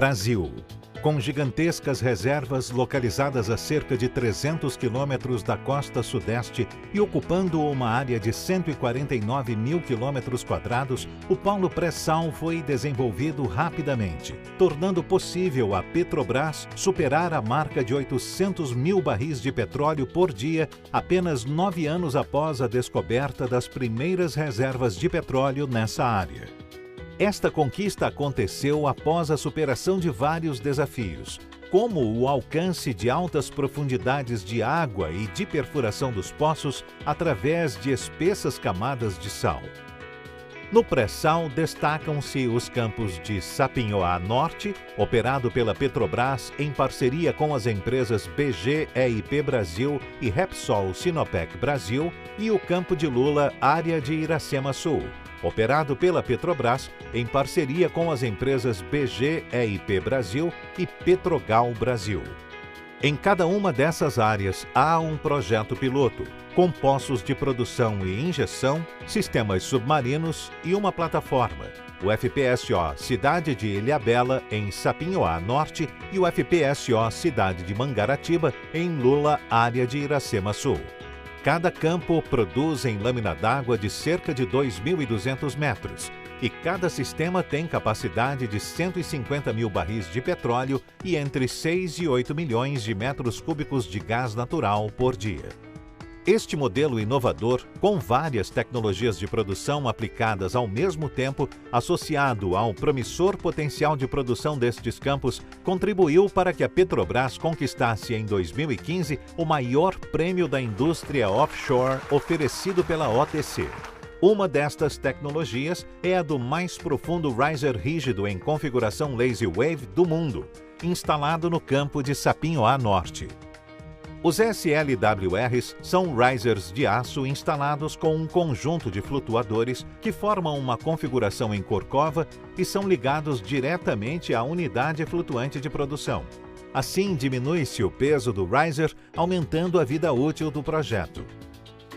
Brasil. Com gigantescas reservas localizadas a cerca de 300 quilômetros da costa sudeste e ocupando uma área de 149 mil quilômetros quadrados, o polo pré-sal foi desenvolvido rapidamente, tornando possível a Petrobras superar a marca de 800 mil barris de petróleo por dia apenas 9 anos após a descoberta das primeiras reservas de petróleo nessa área. Esta conquista aconteceu após a superação de vários desafios, como o alcance de altas profundidades de água e de perfuração dos poços através de espessas camadas de sal. No pré-sal destacam-se os campos de Sapinhoá Norte, operado pela Petrobras em parceria com as empresas BG-EIP Brasil e Repsol Sinopec Brasil, e o campo de Lula, área de Iracema Sul, operado pela Petrobras em parceria com as empresas BG-EIP Brasil e Petrogal Brasil. Em cada uma dessas áreas há um projeto piloto, com poços de produção e injeção, sistemas submarinos e uma plataforma, o FPSO Cidade de Ilhabela, em Sapinhoá Norte, e o FPSO Cidade de Mangaratiba, em Lula, área de Iracema Sul. Cada campo produz em lâmina d'água de cerca de 2.200 metros e cada sistema tem capacidade de 150 mil barris de petróleo e entre 6 e 8 milhões de metros cúbicos de gás natural por dia. Este modelo inovador, com várias tecnologias de produção aplicadas ao mesmo tempo, associado ao promissor potencial de produção destes campos, contribuiu para que a Petrobras conquistasse em 2015 o maior prêmio da indústria offshore oferecido pela OTC. Uma destas tecnologias é a do mais profundo riser rígido em configuração Lazy Wave do mundo, instalado no campo de Sapinhoá Norte. Os SLWRs são risers de aço instalados com um conjunto de flutuadores que formam uma configuração em corcova e são ligados diretamente à unidade flutuante de produção. Assim, diminui-se o peso do riser, aumentando a vida útil do projeto.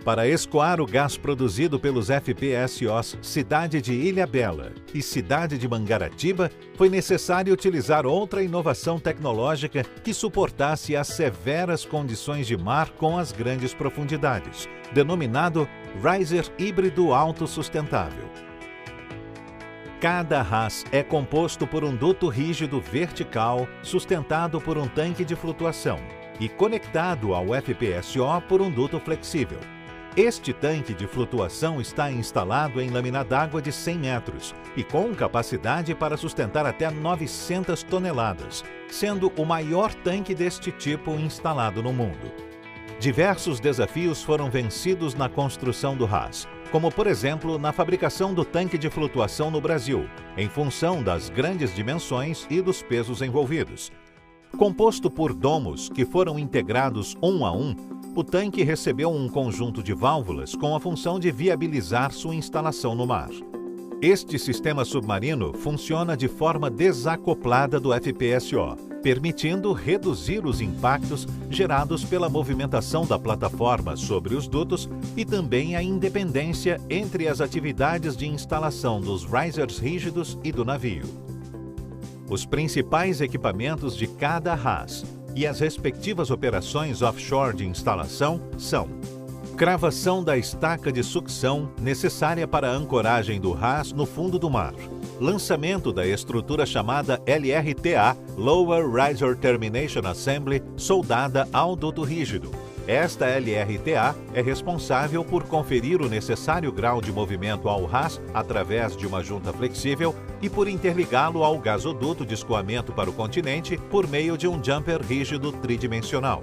Para escoar o gás produzido pelos FPSOs Cidade de Ilhabela e Cidade de Mangaratiba, foi necessário utilizar outra inovação tecnológica que suportasse as severas condições de mar com as grandes profundidades, denominado riser híbrido autossustentável. Cada RAS é composto por um duto rígido vertical sustentado por um tanque de flutuação e conectado ao FPSO por um duto flexível. Este tanque de flutuação está instalado em lâmina d'água de 100 metros e com capacidade para sustentar até 900 toneladas, sendo o maior tanque deste tipo instalado no mundo. Diversos desafios foram vencidos na construção do RAS, como por exemplo na fabricação do tanque de flutuação no Brasil, em função das grandes dimensões e dos pesos envolvidos. Composto por domos que foram integrados um a um, o tanque recebeu um conjunto de válvulas com a função de viabilizar sua instalação no mar. Este sistema submarino funciona de forma desacoplada do FPSO, permitindo reduzir os impactos gerados pela movimentação da plataforma sobre os dutos e também a independência entre as atividades de instalação dos risers rígidos e do navio. Os principais equipamentos de cada RAS e as respectivas operações offshore de instalação são: cravação da estaca de sucção necessária para a ancoragem do RAS no fundo do mar, lançamento da estrutura chamada LRTA, Lower Riser Termination Assembly, soldada ao duto rígido. Esta LRTA é responsável por conferir o necessário grau de movimento ao RAS através de uma junta flexível e por interligá-lo ao gasoduto de escoamento para o continente por meio de um jumper rígido tridimensional.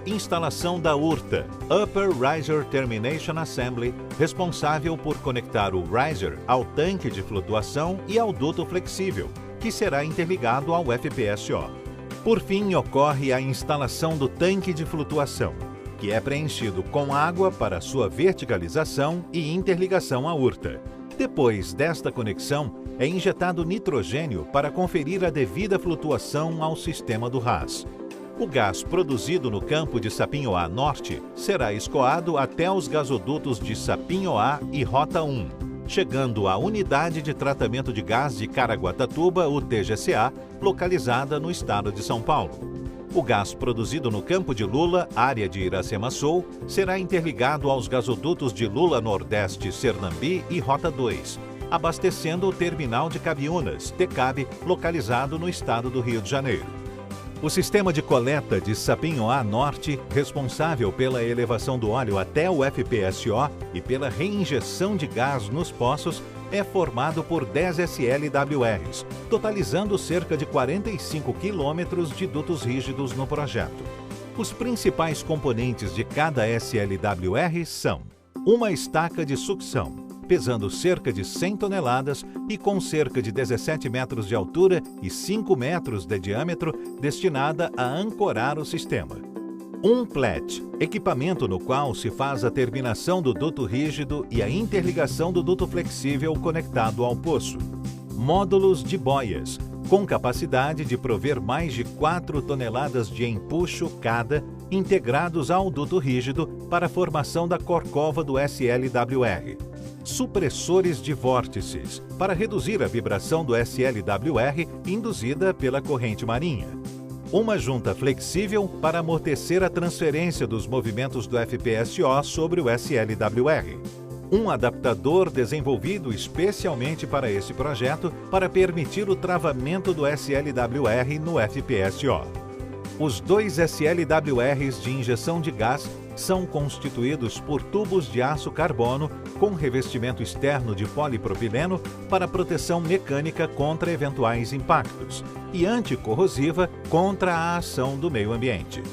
Instalação da URTA, Upper Riser Termination Assembly, responsável por conectar o riser ao tanque de flutuação e ao duto flexível, que será interligado ao FPSO. Por fim, ocorre a instalação do tanque de flutuação, que é preenchido com água para sua verticalização e interligação à URTA. Depois desta conexão, é injetado nitrogênio para conferir a devida flutuação ao sistema do RAS. O gás produzido no campo de Sapinhoá Norte será escoado até os gasodutos de Sapinhoá e Rota 1, chegando à Unidade de Tratamento de Gás de Caraguatatuba, o TGCA, localizada no estado de São Paulo. O gás produzido no Campo de Lula, área de Iracema Sul, será interligado aos gasodutos de Lula Nordeste, Sernambi e Rota 2, abastecendo o terminal de Cabiúnas, TECAB, localizado no estado do Rio de Janeiro. O sistema de coleta de Sapinhoá Norte, responsável pela elevação do óleo até o FPSO e pela reinjeção de gás nos poços, é formado por 10 SLWRs, totalizando cerca de 45 quilômetros de dutos rígidos no projeto. Os principais componentes de cada SLWR são uma estaca de sucção, pesando cerca de 100 toneladas e com cerca de 17 metros de altura e 5 metros de diâmetro, destinada a ancorar o sistema. Um PLET, equipamento no qual se faz a terminação do duto rígido e a interligação do duto flexível conectado ao poço. Módulos de boias, com capacidade de prover mais de 4 toneladas de empuxo cada, integrados ao duto rígido para a formação da corcova do SLWR. Supressores de vórtices, para reduzir a vibração do SLWR induzida pela corrente marinha. Uma junta flexível para amortecer a transferência dos movimentos do FPSO sobre o SLWR. Um adaptador desenvolvido especialmente para esse projeto para permitir o travamento do SLWR no FPSO. Os 2 SLWRs de injeção de gás são constituídos por tubos de aço carbono com revestimento externo de polipropileno para proteção mecânica contra eventuais impactos e anticorrosiva contra a ação do meio ambiente.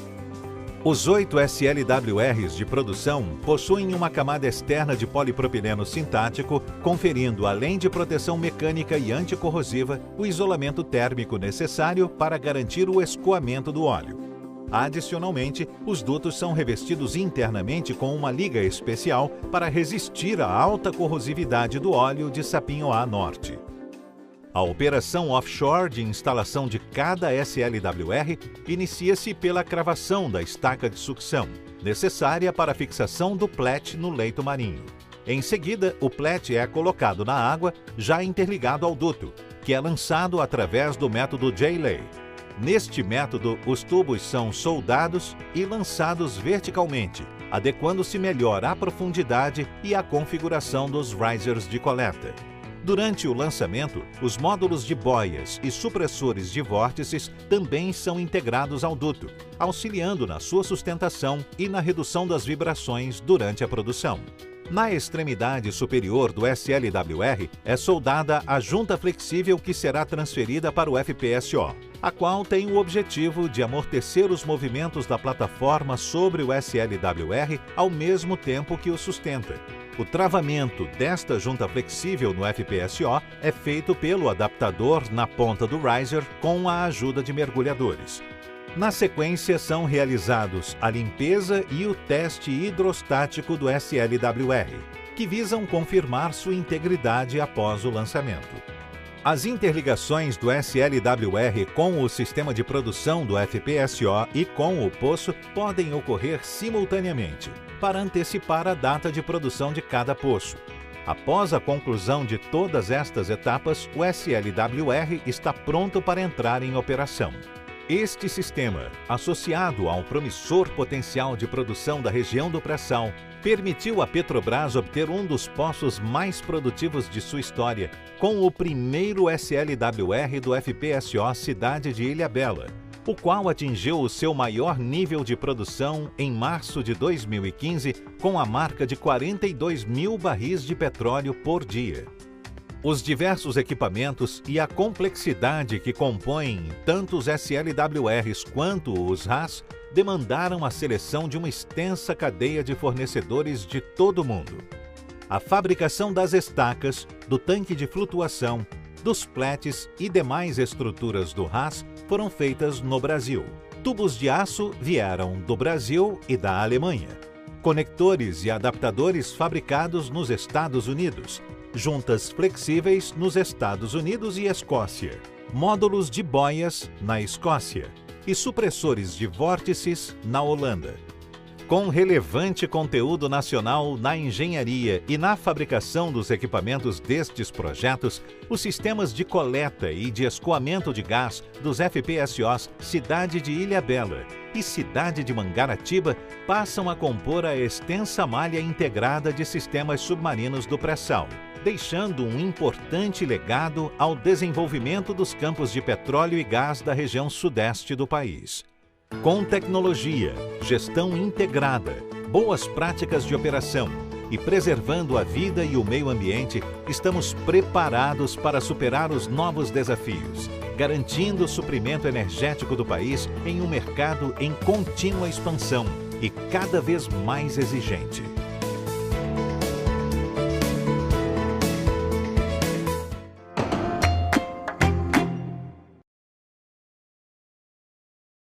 Os 8 SLWRs de produção possuem uma camada externa de polipropileno sintático, conferindo, além de proteção mecânica e anticorrosiva, o isolamento térmico necessário para garantir o escoamento do óleo. Adicionalmente, os dutos são revestidos internamente com uma liga especial para resistir à alta corrosividade do óleo de Sapinhoá Norte. A operação offshore de instalação de cada SLWR inicia-se pela cravação da estaca de sucção, necessária para a fixação do PLET no leito marinho. Em seguida, o PLET é colocado na água, já interligado ao duto, que é lançado através do método J-Lay. Neste método, os tubos são soldados e lançados verticalmente, adequando-se melhor à profundidade e à configuração dos risers de coleta. Durante o lançamento, os módulos de boias e supressores de vórtices também são integrados ao duto, auxiliando na sua sustentação e na redução das vibrações durante a produção. Na extremidade superior do SLWR é soldada a junta flexível que será transferida para o FPSO, a qual tem o objetivo de amortecer os movimentos da plataforma sobre o SLWR ao mesmo tempo que o sustenta. O travamento desta junta flexível no FPSO é feito pelo adaptador na ponta do riser com a ajuda de mergulhadores. Na sequência, são realizados a limpeza e o teste hidrostático do SLWR, que visam confirmar sua integridade após o lançamento. As interligações do SLWR com o sistema de produção do FPSO e com o poço podem ocorrer simultaneamente, para antecipar a data de produção de cada poço. Após a conclusão de todas estas etapas, o SLWR está pronto para entrar em operação. Este sistema, associado a um promissor potencial de produção da região do Pré-Sal, permitiu à Petrobras obter um dos poços mais produtivos de sua história, com o primeiro SLWR do FPSO Cidade de Ilhabela, o qual atingiu o seu maior nível de produção em março de 2015, com a marca de 42 mil barris de petróleo por dia. Os diversos equipamentos e a complexidade que compõem tanto os SLWRs quanto os RAS demandaram a seleção de uma extensa cadeia de fornecedores de todo o mundo. A fabricação das estacas, do tanque de flutuação, dos pletes e demais estruturas do RAS foram feitas no Brasil. Tubos de aço vieram do Brasil e da Alemanha. Conectores e adaptadores fabricados nos Estados Unidos. Juntas flexíveis nos Estados Unidos e Escócia. Módulos de boias na Escócia. E supressores de vórtices na Holanda. Com relevante conteúdo nacional na engenharia e na fabricação dos equipamentos destes projetos, os sistemas de coleta e de escoamento de gás dos FPSOs Cidade de Ilhabela e Cidade de Mangaratiba passam a compor a extensa malha integrada de sistemas submarinos do pré-sal, deixando um importante legado ao desenvolvimento dos campos de petróleo e gás da região sudeste do país. Com tecnologia, gestão integrada, boas práticas de operação e preservando a vida e o meio ambiente, estamos preparados para superar os novos desafios, garantindo o suprimento energético do país em um mercado em contínua expansão e cada vez mais exigente.